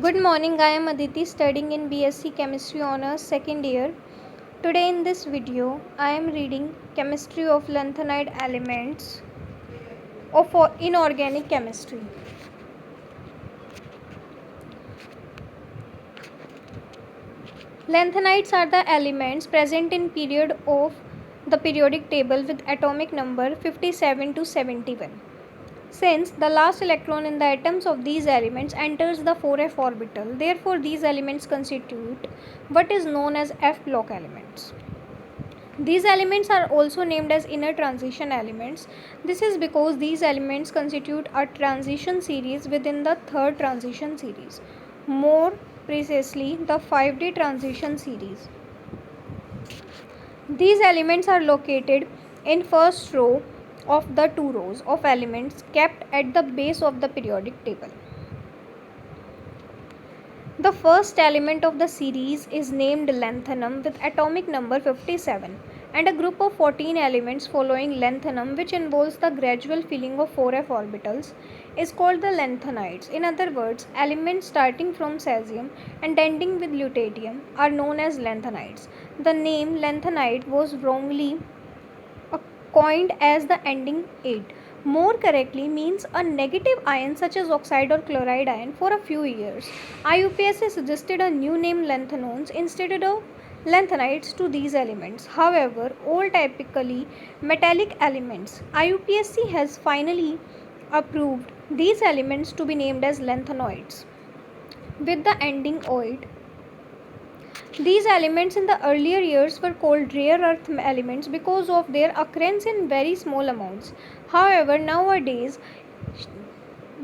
Good morning, I am Aditi studying in BSc Chemistry Honours second year. Today in this video, I am reading Chemistry of Lanthanide Elements of Inorganic Chemistry. Lanthanides are the elements present in period of the periodic table with atomic number 57 to 71. Since the last electron in the atoms of these elements enters the 4f orbital, therefore these elements constitute what is known as f block elements. These elements are also named as inner transition elements. This is because these elements constitute a transition series within the third transition series, more precisely the 5D transition series. These elements are located in first row of the two rows of elements kept at the base of the periodic table. The first element of the series is named lanthanum with atomic number 57, and a group of 14 elements following lanthanum, which involves the gradual filling of 4f orbitals, is called the lanthanides. In other words, elements starting from cesium and ending with lutetium are known as lanthanides. The name lanthanide was wrongly coined as the ending 8 more correctly means a negative ion such as oxide or chloride ion. For a few years, IUPAC suggested a new name lanthanones instead of lanthanides to these elements. However, all typically metallic elements, IUPAC has finally approved these elements to be named as lanthanoids with the ending oid. These elements in the earlier years were called rare earth elements because of their occurrence in very small amounts. However, nowadays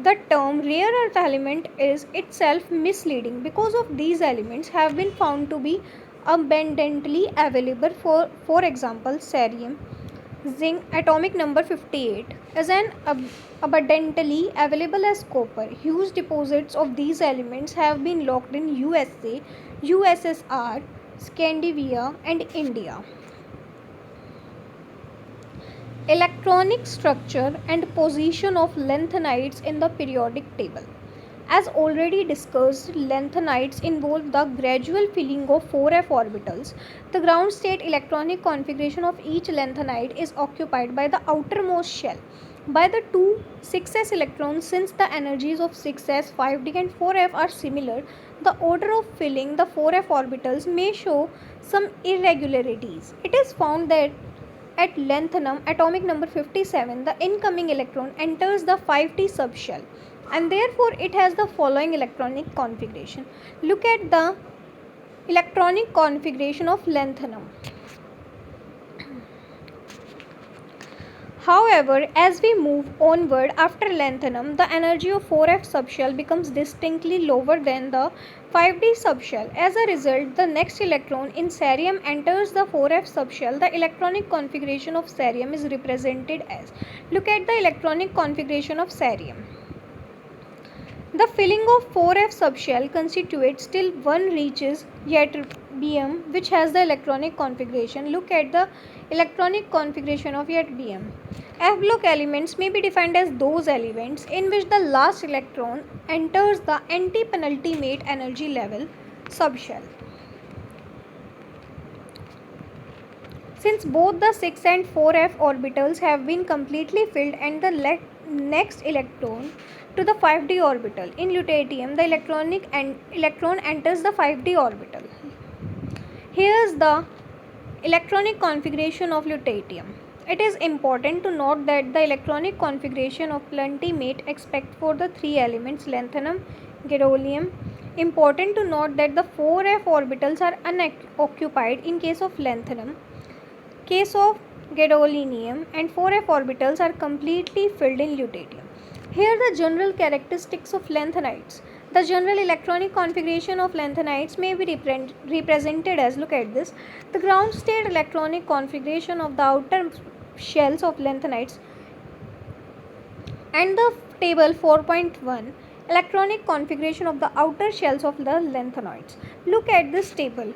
the term rare earth element is itself misleading because of these elements have been found to be abundantly available. For example, cerium, zinc atomic number 58 is an abundantly available as copper. Huge deposits of these elements have been locked in USA, USSR, Scandinavia and India. Electronic structure and position of lanthanides in the periodic table. As already discussed, lanthanides involve the gradual filling of 4f orbitals. The ground state electronic configuration of each lanthanide is occupied by the outermost shell by the two 6s electrons. Since the energies of 6s, 5d and 4f are similar, the order of filling the 4f orbitals may show some irregularities. It is found that at lanthanum atomic number 57, the incoming electron enters the 5d subshell and therefore it has the following electronic configuration. Look at the electronic configuration of lanthanum. However, as we move onward after lanthanum, the energy of 4f subshell becomes distinctly lower than the 5d subshell. As a result, the next electron in cerium enters the 4f subshell. The electronic configuration of cerium is represented as. Look at the electronic configuration of cerium. The filling of 4f subshell constitutes till one reaches ytterbium, which has the electronic configuration. Look at the electronic configuration of ytterbium. F block elements may be defined as those elements in which the last electron enters the anti-penultimate energy level subshell. Since both the 6 and 4f orbitals have been completely filled and the next electron to the 5d orbital. In lutetium, the electron enters the 5d orbital. Here is the electronic configuration of lutetium. It is important to note that the electronic configuration of penultimate except for the three elements lanthanum, gadolinium. Important to note that the 4f orbitals are unoccupied in case of lanthanum. Case of gadolinium and 4f orbitals are completely filled in lutetium. Here are the general characteristics of lanthanides. The general electronic configuration of lanthanides may be represented as, look at this, the ground state electronic configuration of the outer shells of lanthanides and the table 4.1 electronic configuration of the outer shells of the lanthanoids. Look at this table.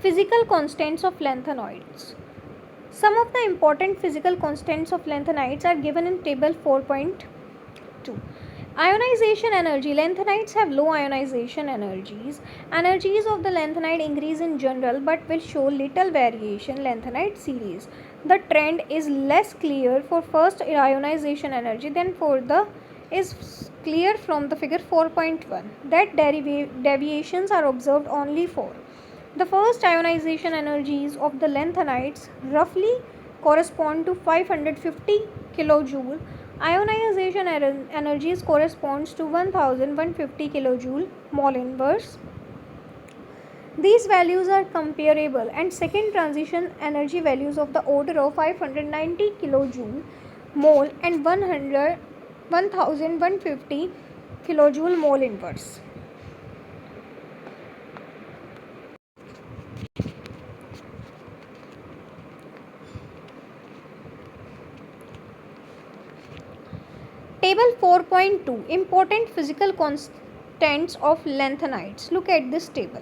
Physical constants of lanthanoids. Some of the important physical constants of lanthanides are given in table 4.2. Ionization energy. Lanthanides have low ionization energies. Energies of the lanthanide increase in general but will show little variation. Lanthanide series. The trend is less clear for first ionization energy than for the is clear from the figure 4.1 that deviations are observed only for the first ionization energies of the lanthanides roughly correspond to 550 kilojoule. Ionization energies corresponds to 1150 kilojoule mole inverse. These values are comparable and second transition energy values of the order of 590 kilojoule mole and 1150 kilojoule mole inverse. Table 4.2 Important physical constants of lanthanides. Look at this table.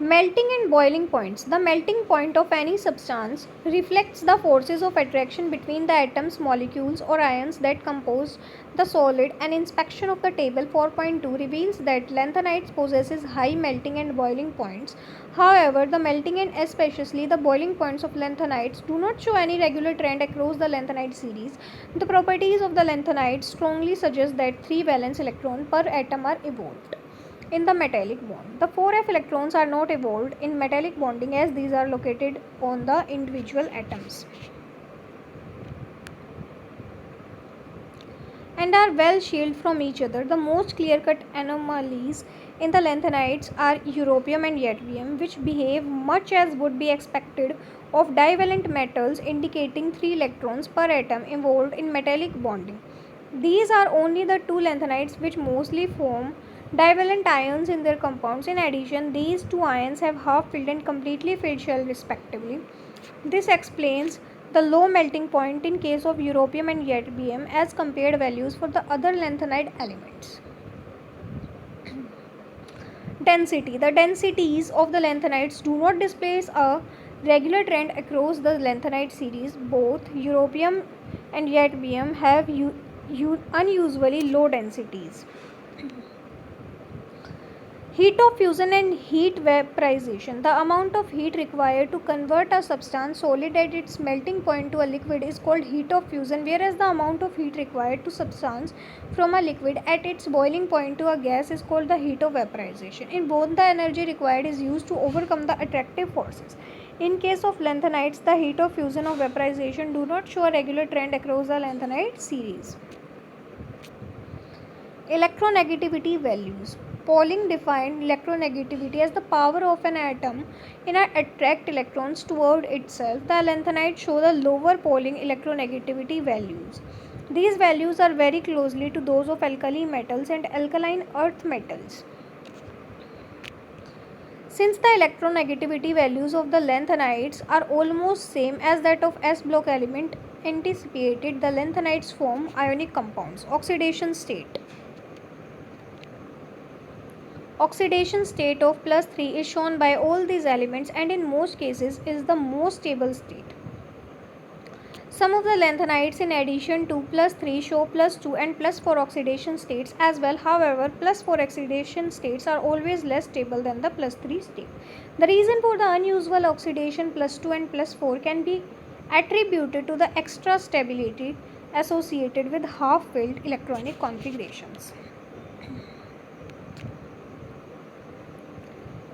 Melting and boiling points. The melting point of any substance reflects the forces of attraction between the atoms, molecules, or ions that compose the solid. An inspection of the table 4.2 reveals that lanthanides possesses high melting and boiling points. However, the melting and especially the boiling points of lanthanides do not show any regular trend across the lanthanide series. The properties of the lanthanides strongly suggest that 3 valence electrons per atom are evolved in the metallic bond. The 4f electrons are not evolved in metallic bonding as these are located on the individual atoms and are well shielded from each other. The most clear-cut anomalies in the lanthanides are europium and yttrium, which behave much as would be expected of divalent metals, indicating 3 electrons per atom evolved in metallic bonding. These are only the 2 lanthanides which mostly form divalent ions in their compounds. In addition, these 2 ions have half-filled and completely filled shell respectively. This explains the low melting point in case of europium and yttrium as compared values for the other lanthanide elements. Density. The densities of the lanthanides do not display a regular trend across the lanthanide series. Both europium and yttrium have unusually low densities. Heat of fusion and heat vaporization. The amount of heat required to convert a substance solid at its melting point to a liquid is called heat of fusion, whereas the amount of heat required to substance from a liquid at its boiling point to a gas is called the heat of vaporization. In both, the energy required is used to overcome the attractive forces. In case of lanthanides, the heat of fusion or vaporization do not show a regular trend across the lanthanide series. Electronegativity values. Pauling defined electronegativity as the power of an atom in attract electrons toward itself. The lanthanides show the lower Pauling electronegativity values. These values are very closely to those of alkali metals and alkaline earth metals. Since the electronegativity values of the lanthanides are almost same as that of S block element anticipated, the lanthanides form ionic compounds. Oxidation state. Oxidation state of +3 is shown by all these elements and in most cases is the most stable state. Some of the lanthanides in addition to +3 show +2 and +4 oxidation states as well. However, +4 oxidation states are always less stable than the +3 state. The reason for the unusual oxidation +2 and +4 can be attributed to the extra stability associated with half-filled electronic configurations.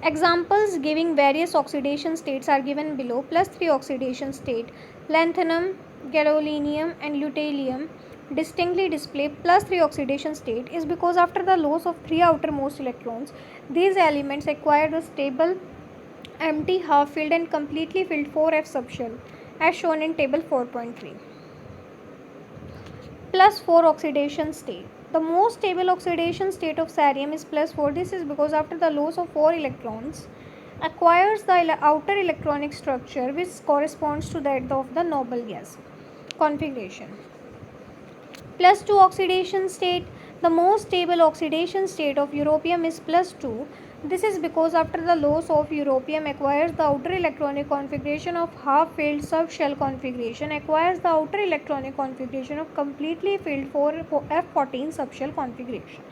Examples giving various oxidation states are given below. +3 oxidation state, lanthanum, gadolinium and lutetium distinctly display +3 oxidation state is because after the loss of 3 outermost electrons, these elements acquire the stable, empty, half-filled and completely filled 4f subshell as shown in table 4.3. +4 oxidation state. The most stable oxidation state of cerium is +4. This is because after the loss of 4 electrons, acquires the outer electronic structure which corresponds to that of the noble gas. configuration. Plus 2 oxidation state. The most stable oxidation state of europium is plus 2. This is because after the loss of europium acquires the outer electronic configuration of half-filled subshell configuration acquires the outer electronic configuration of completely filled F14 subshell configuration.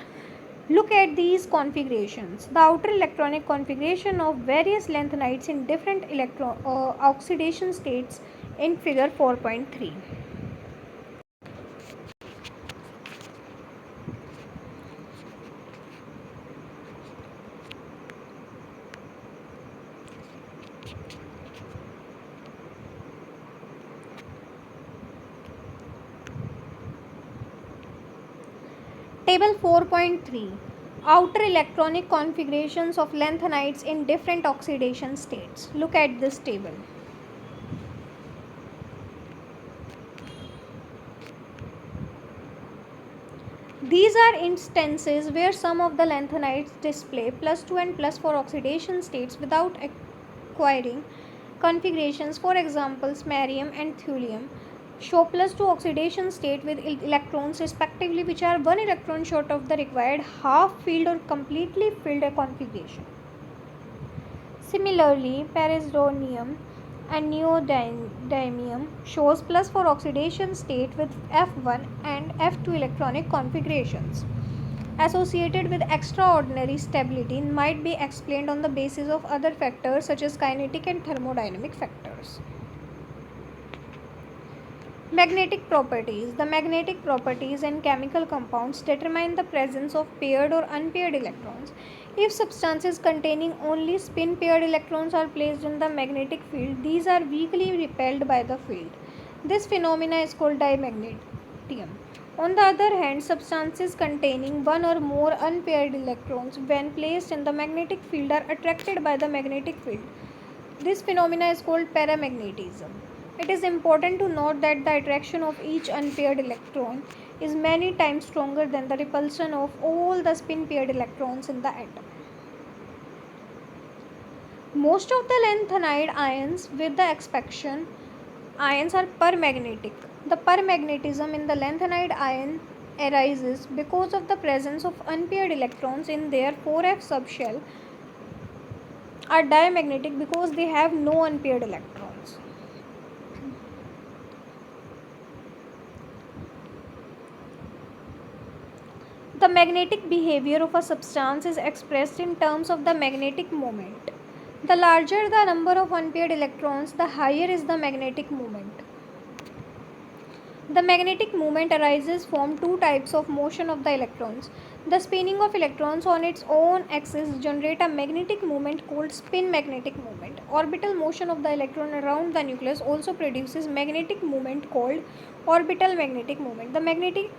Look at these configurations. The outer electronic configuration of various lanthanides in different oxidation states in figure 4.3. Table 4.3. Outer electronic configurations of lanthanides in different oxidation states. Look at this table. These are instances where some of the lanthanides display plus 2 and plus 4 oxidation states without acquiring configurations. For example, samarium and thulium show plus 2 oxidation state with electrons respectively, which are 1 electron short of the required half filled or completely filled configuration. Similarly, parazonium and neodymium shows plus 4 oxidation state with F1 and F2 electronic configurations. Associated with extraordinary stability might be explained on the basis of other factors such as kinetic and thermodynamic factors. Magnetic properties. The magnetic properties in chemical compounds determine the presence of paired or unpaired electrons. If substances containing only spin paired electrons are placed in the magnetic field, these are weakly repelled by the field. This phenomena is called dimagnetium. On the other hand, substances containing one or more unpaired electrons, when placed in the magnetic field, are attracted by the magnetic field. This phenomena is called paramagnetism. It is important to note that the attraction of each unpaired electron is many times stronger than the repulsion of all the spin paired electrons in the atom. Most of the lanthanide ions, with the exception ions, are permagnetic. The permagnetism in the lanthanide ion arises because of the presence of unpaired electrons in their 4f subshell are diamagnetic because they have no unpaired electrons. The magnetic behavior of a substance is expressed in terms of the magnetic moment. The larger the number of unpaired electrons, the higher is the magnetic moment. The magnetic moment arises from two types of motion of the electrons. The spinning of electrons on its own axis generate a magnetic moment called spin magnetic moment. Orbital motion of the electron around the nucleus also produces magnetic moment called orbital magnetic moment. The magnetic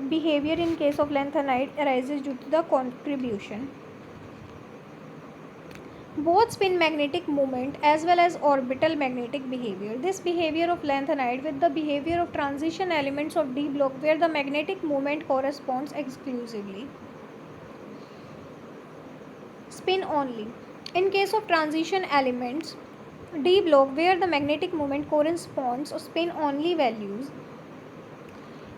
behavior in case of lanthanide arises due to the contribution both spin magnetic moment as well as orbital magnetic behavior. This behavior of lanthanide with the behavior of transition elements of d block where the magnetic moment corresponds exclusively spin only. In case of transition elements d block where the magnetic moment corresponds to spin only values.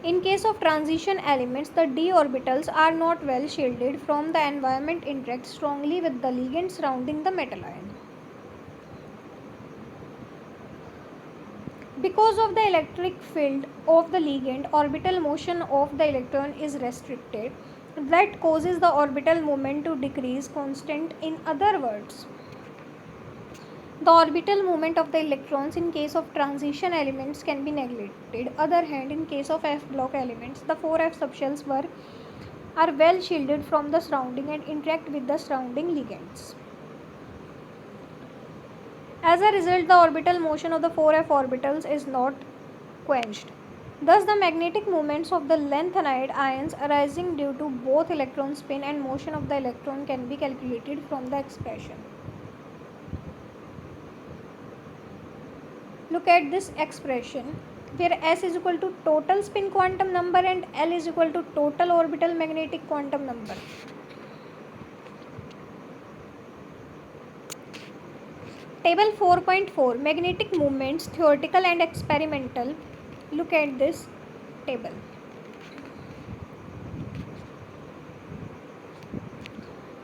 In case of transition elements, the d orbitals are not well shielded from the environment, interact strongly with the ligand surrounding the metal ion. Because of the electric field of the ligand, orbital motion of the electron is restricted. That causes the orbital moment to decrease constant. In other words, the orbital moment of the electrons in case of transition elements can be neglected. Other hand, in case of f block elements, the 4f subshells are well shielded from the surrounding and interact with the surrounding ligands. As a result, the orbital motion of the 4f orbitals is not quenched. Thus, the magnetic moments of the lanthanide ions arising due to both electron spin and motion of the electron can be calculated from the expression. Look at this expression where S is equal to total spin quantum number and L is equal to total orbital magnetic quantum number. Table 4.4 Magnetic moments, theoretical and experimental. Look at this table.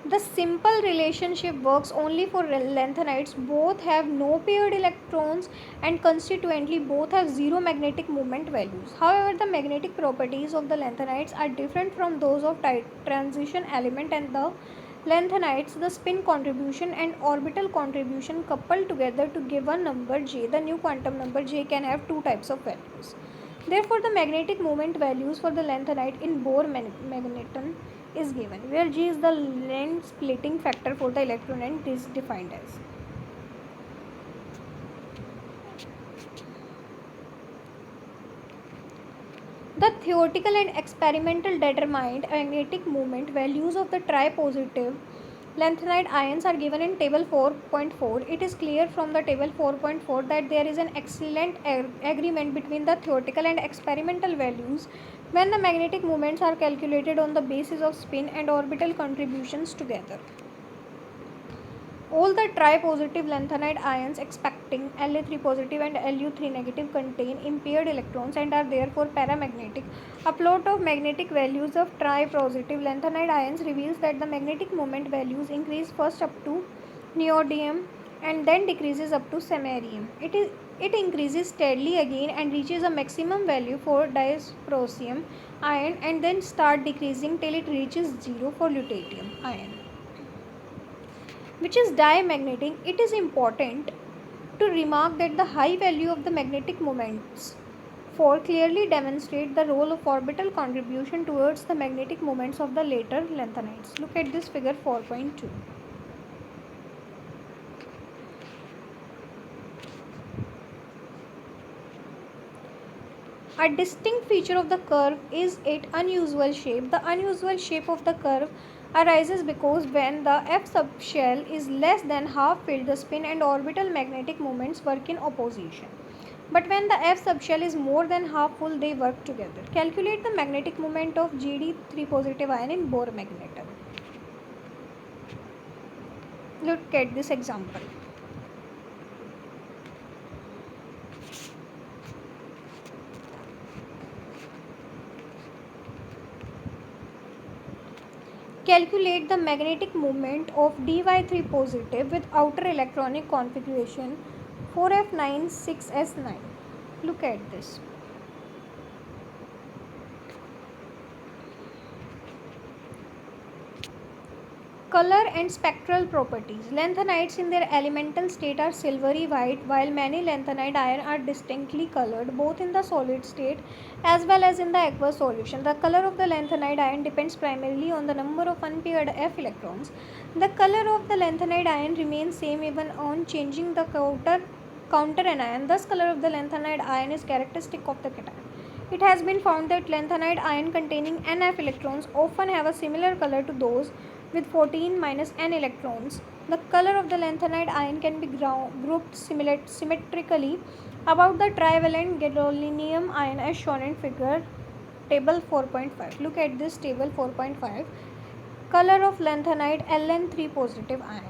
The simple relationship works only for lanthanides. Both have no paired electrons and consequently both have zero magnetic moment values. However, the magnetic properties of the lanthanides are different from those of transition element and the lanthanides. The spin contribution and orbital contribution coupled together to give a number j. The new quantum number j can have two types of values. Therefore, the magnetic moment values for the lanthanide in Bohr magneton is given, where G is the length splitting factor for the electron and is defined as. The theoretical and experimental determined magnetic moment values of the tripositive lanthanide ions are given in table 4.4. It is clear from the table 4.4 that there is an excellent agreement between the theoretical and experimental values when the magnetic moments are calculated on the basis of spin and orbital contributions together. All the tripositive lanthanide ions excepting La3 positive and Lu3 negative contain impaired electrons and are therefore paramagnetic. A plot of magnetic values of tripositive lanthanide ions reveals that the magnetic moment values increase first up to neodymium and then decreases up to samarium. It increases steadily again and reaches a maximum value for dysprosium ion and then start decreasing till it reaches 0 for lutetium ion, which is diamagnetic. It is important to remark that the high value of the magnetic moments 4 clearly demonstrate the role of orbital contribution towards the magnetic moments of the later lanthanides. Look at this figure 4.2. A distinct feature of the curve is its unusual shape. The unusual shape of the curve arises because when the F subshell is less than half filled, the spin and orbital magnetic moments work in opposition. But when the F subshell is more than half full, they work together. Calculate the magnetic moment of Gd3 positive ion in Bohr magneton. Look at this example. Calculate the magnetic moment of dy3 positive with outer electronic configuration 4f9 6s9. Look at this. Color and spectral properties. Lanthanides in their elemental state are silvery white, while many lanthanide ions are distinctly colored both in the solid state as well as in the aqueous solution. The color of the lanthanide ion depends primarily on the number of unpaired F electrons. The color of the lanthanide ion remains same even on changing the counter anion. Thus, color of the lanthanide ion is characteristic of the cation. It has been found that lanthanide ion containing Nf electrons often have a similar color to those with 14 minus n electrons. The color of the lanthanide ion can be grouped symmetrically about the trivalent gadolinium ion as shown in figure table 4.5. Look at this table 4.5. Color of lanthanide Ln3 positive ion.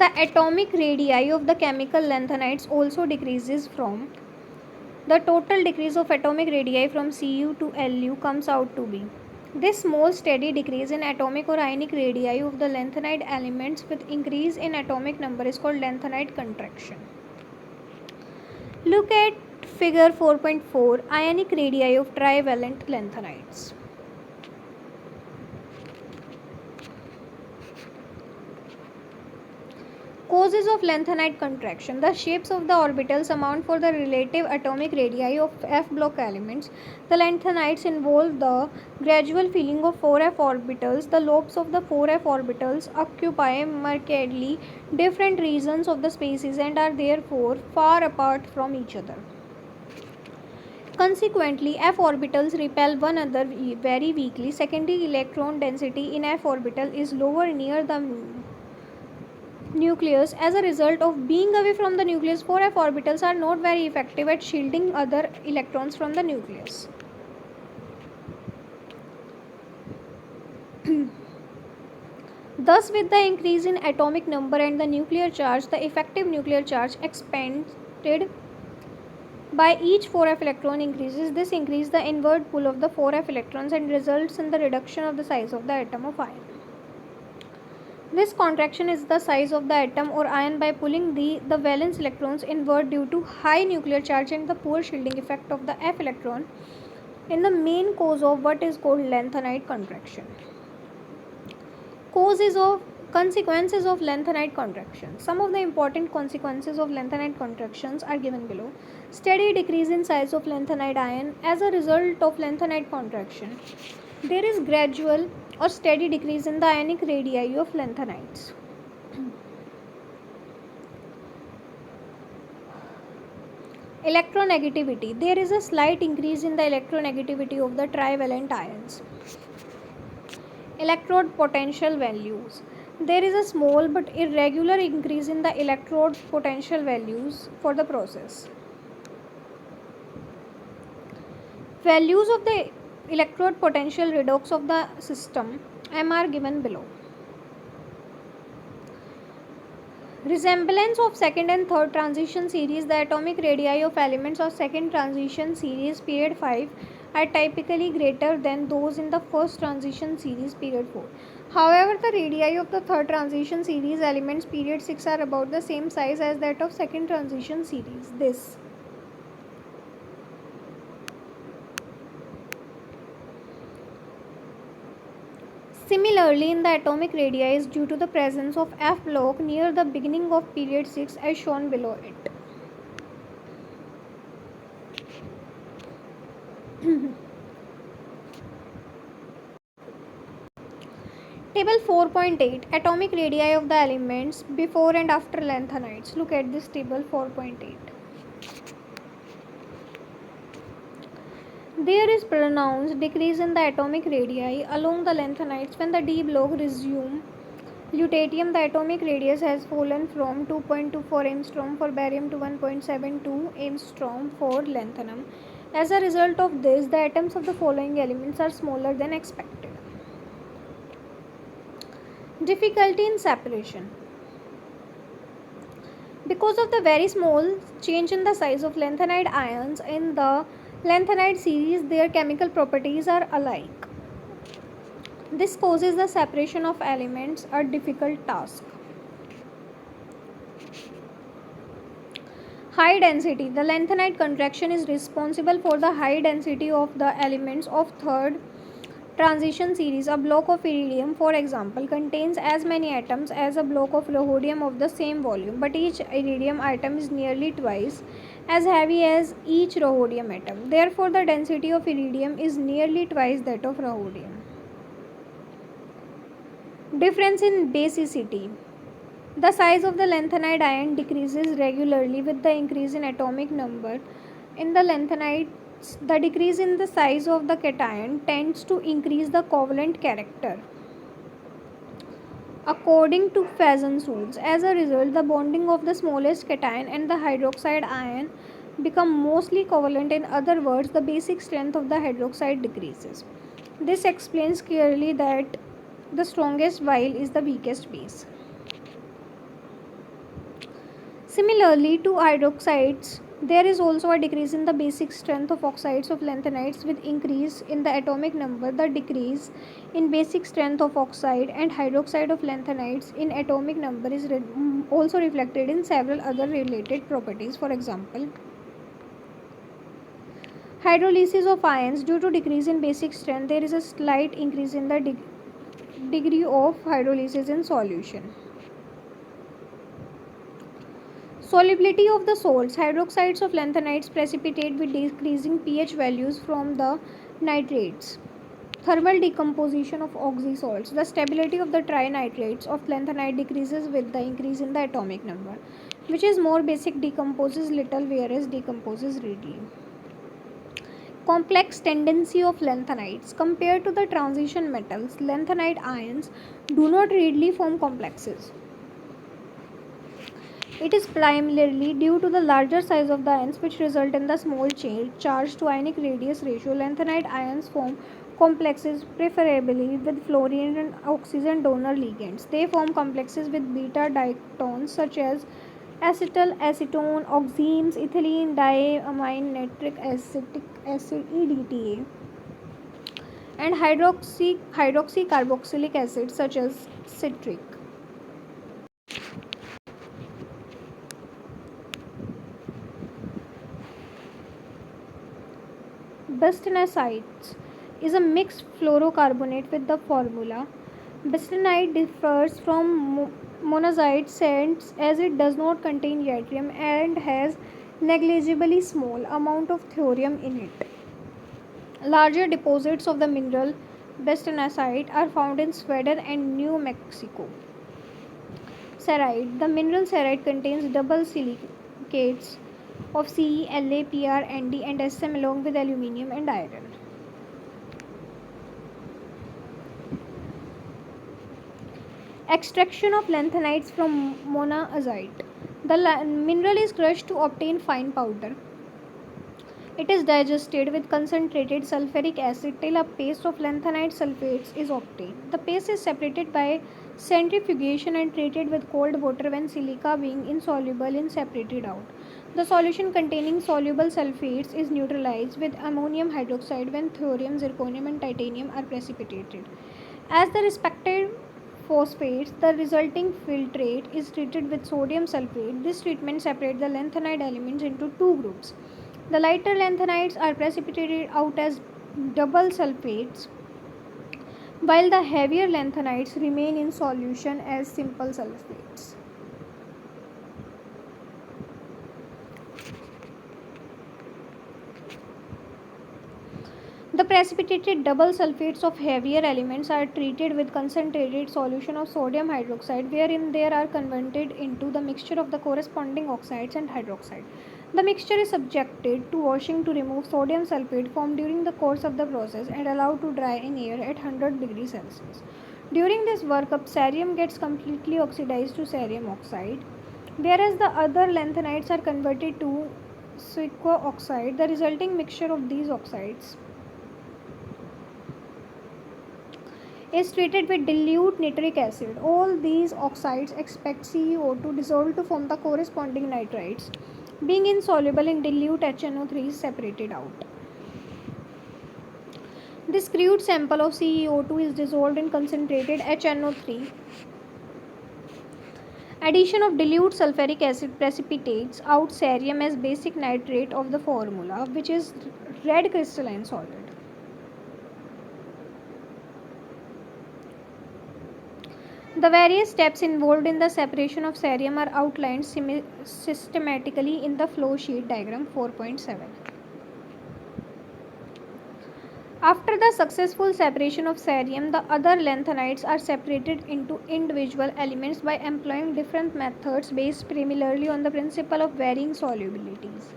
The atomic radii of the chemical lanthanides also decreases from the total decrease of atomic radii from Cu to Lu comes out to be. This small steady decrease in atomic or ionic radii of the lanthanide elements with increase in atomic number is called lanthanide contraction. Look at figure 4.4 ionic radii of trivalent lanthanides. Causes of lanthanide contraction. The shapes of the orbitals amount for the relative atomic radii of F block elements. The lanthanides involve the gradual filling of 4f orbitals. The lobes of the 4f orbitals occupy markedly different regions of the spaces and are therefore far apart from each other. Consequently, f orbitals repel one another very weakly. Secondary electron density in f orbital is lower near the nucleus. As a result of being away from the nucleus, 4f orbitals are not very effective at shielding other electrons from the nucleus. Thus, with the increase in atomic number and the nuclear charge, the effective nuclear charge expanded by each 4f electron increases. This increases the inward pull of the 4f electrons and results in the reduction of the size of the atom of iron. This contraction is the size of the atom or ion by pulling the valence electrons inward due to high nuclear charge and the poor shielding effect of the f electron in the main cause of what is called lanthanide contraction. Consequences of lanthanide contraction. Some of the important consequences of lanthanide contractions are given below. Steady decrease in size of lanthanide ion. As a result of lanthanide contraction, there is gradual or steady decrease in the ionic radii of lanthanides. Electronegativity. There is a slight increase in the electronegativity of the trivalent ions. Electrode potential values. There is a small but irregular increase in the electrode potential values for the process. Values of the electrode potential redox of the system M are given below. Resemblance of second and third transition series. The atomic radii of elements of second transition series period 5 are typically greater than those in the first transition series period 4. However, the radii of the third transition series elements period 6 are about the same size as that of second transition series. Similarly, in the atomic radii due to the presence of F block near the beginning of period 6 as shown below it. Table 4.8 Atomic radii of the elements before and after lanthanides. Look at this table 4.8. There is pronounced decrease in the atomic radii along the lanthanides when the d block resume lutetium. The atomic radius has fallen from 2.24 angstrom for barium to 1.72 angstrom for lanthanum. As a result of this, the atoms of the following elements are smaller than expected. Difficulty in separation. Because of the very small change in the size of lanthanide ions in the lanthanide series, their chemical properties are alike. This causes the separation of elements a difficult task. High density. The lanthanide contraction is responsible for the high density of the elements of third transition series. A block of iridium, for example, contains as many atoms as a block of rhodium of the same volume, but each iridium atom is nearly twice as heavy as each rhodium atom. Therefore, the density of iridium is nearly twice that of rhodium. Difference in basicity. The size of the lanthanide ion decreases regularly with the increase in atomic number. In the lanthanides, the decrease in the size of the cation tends to increase the covalent character, according to Fazan's rules. As a result, the bonding of the smallest cation and the hydroxide ion become mostly covalent. In other words, the basic strength of the hydroxide decreases. This explains clearly that the strongest vial is the weakest base. Similarly to hydroxides, there is also a decrease in the basic strength of oxides of lanthanides with increase in the atomic number. The decrease in basic strength of oxide and hydroxide of lanthanides in atomic number is also reflected in several other related properties. For example, hydrolysis of ions. Due to decrease in basic strength, there is a slight increase in the degree of hydrolysis in solution. Solubility of the salts. Hydroxides of lanthanides precipitate with decreasing pH values from the nitrates. Thermal decomposition of oxysalts. The stability of the trinitrates of lanthanide decreases with the increase in the atomic number, which is more basic, decomposes little, whereas decomposes readily. Complex tendency of lanthanides. Compared to the transition metals, lanthanide ions do not readily form complexes. It is primarily due to the larger size of the ions which result in the small charge to ionic radius ratio. Lanthanide ions form complexes preferably with fluorine and oxygen donor ligands. They form complexes with beta diatoms such as acetyl, acetone, oximes, ethylene, diamine, nitric acid EDTA, and hydroxycarboxylic acid such as citric. Bastnaesites is a mixed fluorocarbonate with the formula. Bastanite differs from monazite sands as it does not contain yttrium and has negligibly small amount of thorium in it. Larger deposits of the mineral bastanesite are found in Sweden and New Mexico. Cerite. The mineral cerite contains double silicates of Ce, La, Pr, Nd, and Sm along with aluminium and iron. Extraction of lanthanides from monazite. The mineral is crushed to obtain fine powder. It is digested with concentrated sulfuric acid till a paste of lanthanide sulfates is obtained. The paste is separated by centrifugation and treated with cold water when silica being insoluble is separated out. The solution containing soluble sulfates is neutralized with ammonium hydroxide when thorium, zirconium, and titanium are precipitated. As the respective phosphates, the resulting filtrate is treated with sodium sulfate. This treatment separates the lanthanide elements into two groups. The lighter lanthanides are precipitated out as double sulfates, while the heavier lanthanides remain in solution as simple sulfates. The precipitated double sulfates of heavier elements are treated with concentrated solution of sodium hydroxide, wherein they are converted into the mixture of the corresponding oxides and hydroxide. The mixture is subjected to washing to remove sodium sulfate formed during the course of the process and allowed to dry in air at 100 degrees Celsius. During this workup, cerium gets completely oxidized to cerium oxide, whereas the other lanthanides are converted to silica oxide. The resulting mixture of these oxides is treated with dilute nitric acid. All these oxides expect CEO to dissolve to form the corresponding nitrides. Being insoluble in dilute HNO3 is separated out. This crude sample of CEO2 is dissolved in concentrated HNO3. Addition of dilute sulfuric acid precipitates out cerium as basic nitrate of the formula, which is red crystalline solid. The various steps involved in the separation of cerium are outlined systematically in the flow sheet diagram 4.7. After the successful separation of cerium, the other lanthanides are separated into individual elements by employing different methods based primarily on the principle of varying solubilities.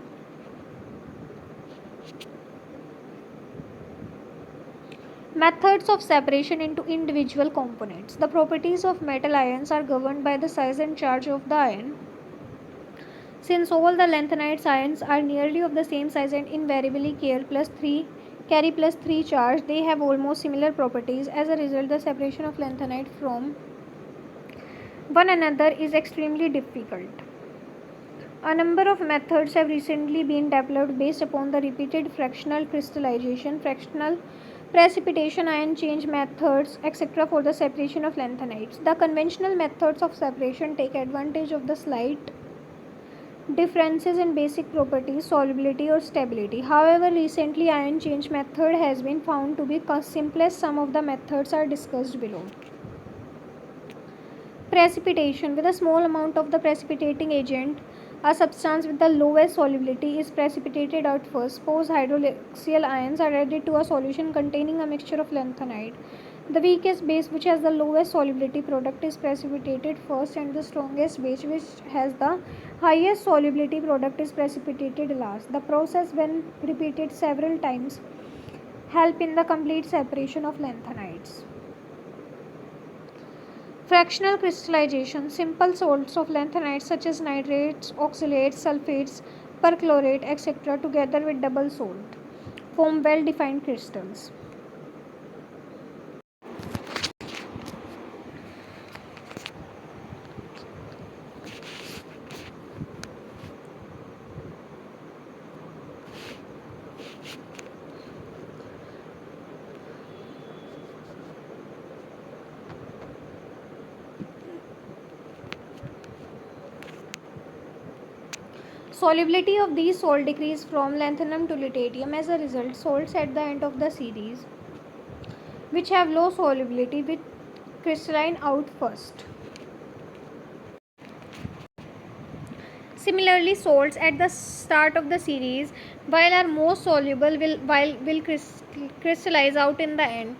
Methods of separation into individual components. The properties of metal ions are governed by the size and charge of the ion. Since all the lanthanides ions are nearly of the same size and invariably carry plus 3 charge, they have almost similar properties. As a result, the separation of lanthanide from one another is extremely difficult. A number of methods have recently been developed based upon the repeated fractional crystallization, fractional precipitation, ion change methods, etc. for the separation of lanthanides. The conventional methods of separation take advantage of the slight differences in basic properties, solubility or stability. However, recently ion change method has been found to be simplest. Some of the methods are discussed below. Precipitation. With a small amount of the precipitating agent, a substance with the lowest solubility is precipitated out first. Suppose hydroxyl ions are added to a solution containing a mixture of lanthanide. The weakest base, which has the lowest solubility product, is precipitated first, and the strongest base, which has the highest solubility product, is precipitated last. The process, when repeated several times, help in the complete separation of lanthanides. Fractional crystallization. Simple salts of lanthanides such as nitrates, oxalates, sulfates, perchlorate, etc. together with double salt form well-defined crystals. Solubility of these salts decrease from lanthanum to lutetium. As a result, salts at the end of the series, which have low solubility, will crystalline out first. Similarly, salts at the start of the series, while are most soluble, will crystallize out in the end.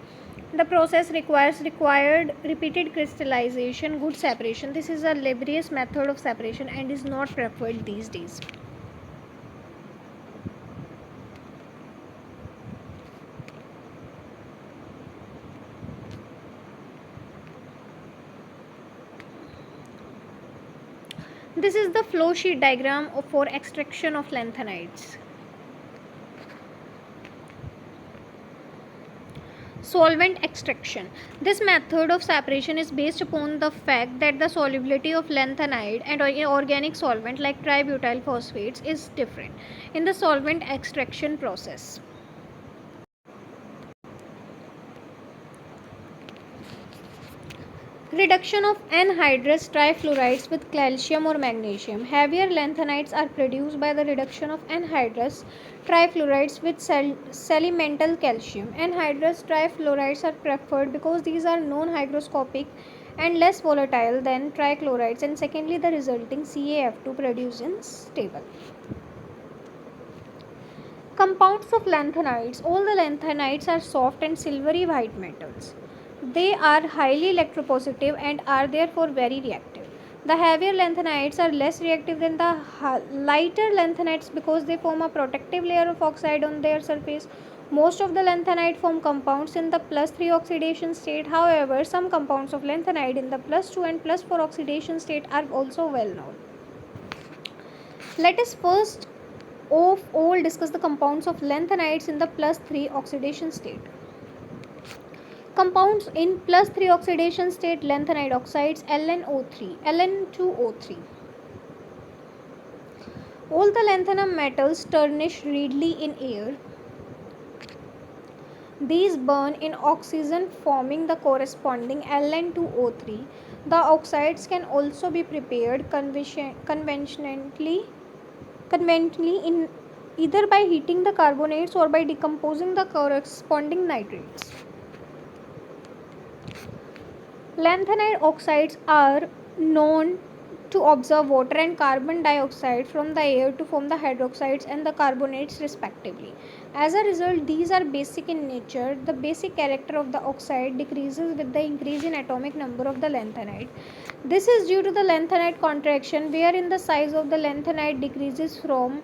The process requires repeated crystallization, good separation. This is a laborious method of separation and is not preferred these days. This is the flow sheet diagram for extraction of lanthanides. Solvent extraction. This method of separation is based upon the fact that the solubility of lanthanide and organic solvent like tributyl phosphates is different in the solvent extraction process. Reduction of anhydrous trifluorides with calcium or magnesium. Heavier lanthanides are produced by the reduction of anhydrous trifluorides with sedimental calcium. Anhydrous trifluorides are preferred because these are non-hygroscopic and less volatile than trichlorides, and secondly, the resulting CaF2 produced is stable. Compounds of lanthanides. All the lanthanides are soft and silvery white metals. They are highly electropositive and are therefore very reactive. The heavier lanthanides are less reactive than the lighter lanthanides because they form a protective layer of oxide on their surface. Most of the lanthanide form compounds in the +3 oxidation state. However, some compounds of lanthanide in the +2 and +4 oxidation state are also well known. Let us first of all discuss the compounds of lanthanides in the +3 oxidation state. Compounds in +3 oxidation state: lanthanide oxides, LnO3, Ln2O3. All the lanthanum metals tarnish readily in air. These burn in oxygen, forming the corresponding Ln2O3. The oxides can also be prepared conventionally in either by heating the carbonates or by decomposing the corresponding nitrates. Lanthanide oxides are known to absorb water and carbon dioxide from the air to form the hydroxides and the carbonates respectively. As a result, these are basic in nature. The basic character of the oxide decreases with the increase in atomic number of the lanthanide. This is due to the lanthanide contraction, wherein the size of the lanthanide decreases from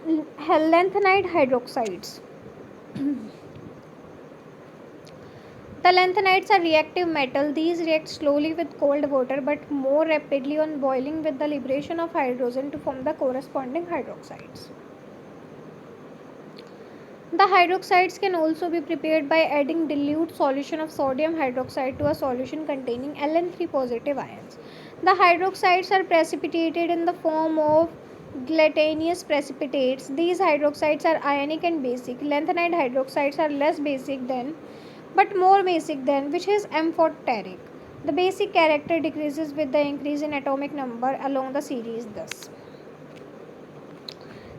lanthanide hydroxides. The lanthanides are reactive metal. These react slowly with cold water but more rapidly on boiling with the liberation of hydrogen to form the corresponding hydroxides. The hydroxides can also be prepared by adding dilute solution of sodium hydroxide to a solution containing Ln3 positive ions. The hydroxides are precipitated in the form of gelatinous precipitates. These hydroxides are ionic and basic. Lanthanide hydroxides are less basic than but more basic than, which is amphoteric. The basic character decreases with the increase in atomic number along the series thus.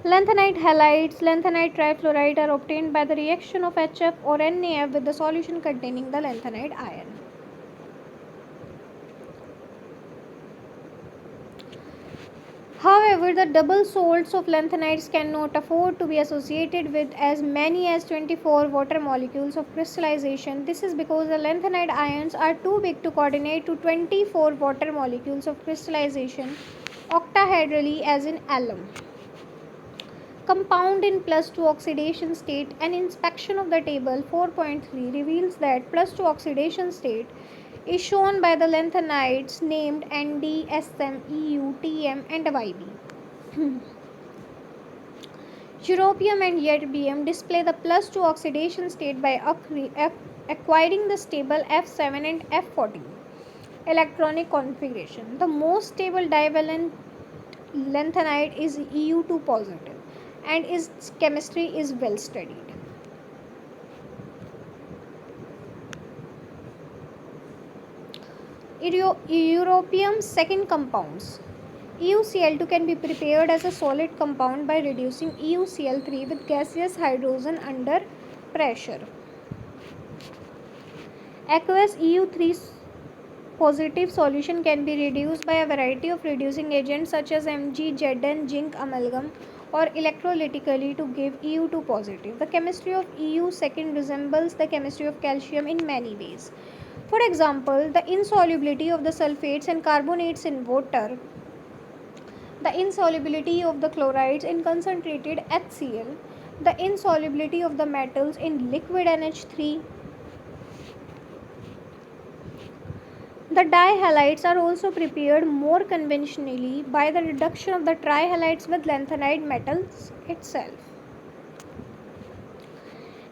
Lanthanide halides, lanthanide trifluoride are obtained by the reaction of HF or NaF with the solution containing the lanthanide ion. However, the double salts of lanthanides cannot afford to be associated with as many as 24 water molecules of crystallization. This is because the lanthanide ions are too big to coordinate to 24 water molecules of crystallization octahedrally as in alum. Compound in plus 2 oxidation state. An inspection of the table 4.3 reveals that plus 2 oxidation state is shown by the lanthanides named Nd, Sm, Eu, Tm, and Yb. Europium and ytterbium display the plus 2 oxidation state by acquiring the stable F7 and F14 electronic configuration. The most stable divalent lanthanide is Eu2 positive and its chemistry is well studied. Europium second compounds. EuCl2 can be prepared as a solid compound by reducing EuCl3 with gaseous hydrogen under pressure. Aqueous Eu3 positive solution can be reduced by a variety of reducing agents such as Mg, Zn, zinc amalgam or electrolytically to give Eu2 positive. The chemistry of Eu second resembles the chemistry of calcium in many ways. For example, the insolubility of the sulfates and carbonates in water, the insolubility of the chlorides in concentrated HCl, the insolubility of the metals in liquid NH3. The dihalides are also prepared more conventionally by the reduction of the trihalides with lanthanide metals itself.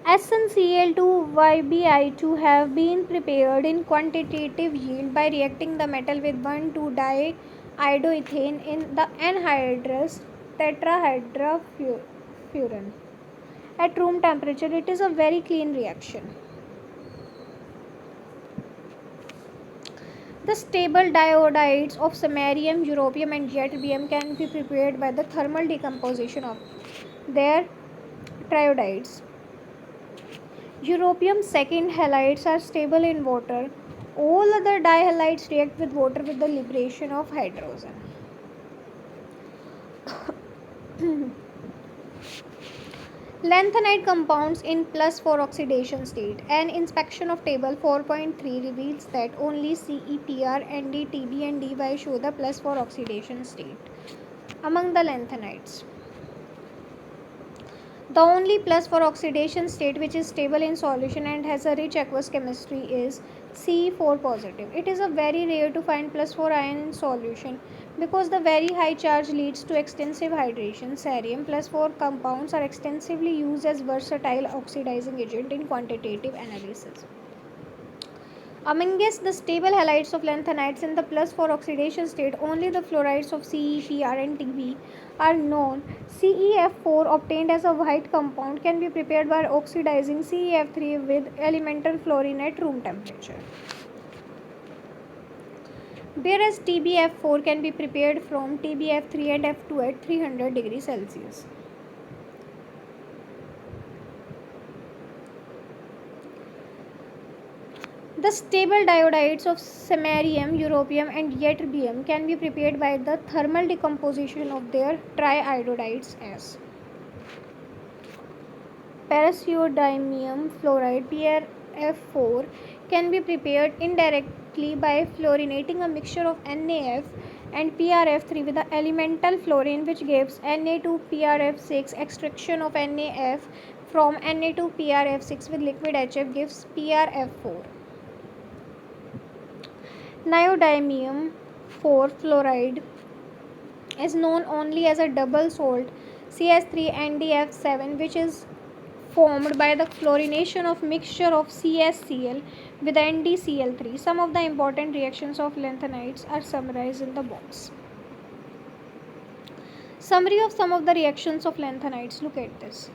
SnCl2 Ybi2 have been prepared in quantitative yield by reacting the metal with 1,2-diiodoethane in the anhydrous tetrahydrofuran. At room temperature, it is a very clean reaction. The stable diodides of samarium, europium, and ytterbium can be prepared by the thermal decomposition of their triodides. Europium second halides are stable in water. All other dihalides react with water with the liberation of hydrogen. Lanthanide compounds in plus 4 oxidation state. An inspection of table 4.3 reveals that only CePr, Nd, Tb, and Dy show the plus 4 oxidation state among the lanthanides. The only plus 4 oxidation state which is stable in solution and has a rich aqueous chemistry is Ce4 positive. It is a very rare to find plus 4 ion in solution because the very high charge leads to extensive hydration. Cerium plus 4 compounds are extensively used as versatile oxidizing agent in quantitative analysis. Amongst the stable halides of lanthanides in the plus 4 oxidation state, only the fluorides of Ce, Pr, and Tb are known. CeF4 obtained as a white compound can be prepared by oxidizing CeF3 with elemental fluorine at room temperature. Whereas TbF4 can be prepared from TbF3 and F2 at 300 degrees Celsius. The stable diodides of samarium, europium, and ytterbium can be prepared by the thermal decomposition of their triiodides as parasiodimium fluoride PrF4 can be prepared indirectly by fluorinating a mixture of NaF and PrF3 with the elemental fluorine, which gives Na2PrF6. Extraction of NaF from Na2PrF6 with liquid HF gives PrF4. Neodymium 4 fluoride is known only as a double salt CS3NDF7, which is formed by the fluorination of mixture of CSCl with NDCl3. Some of the important reactions of lanthanides are summarized in the box. Summary of some of the reactions of lanthanides. Look at this.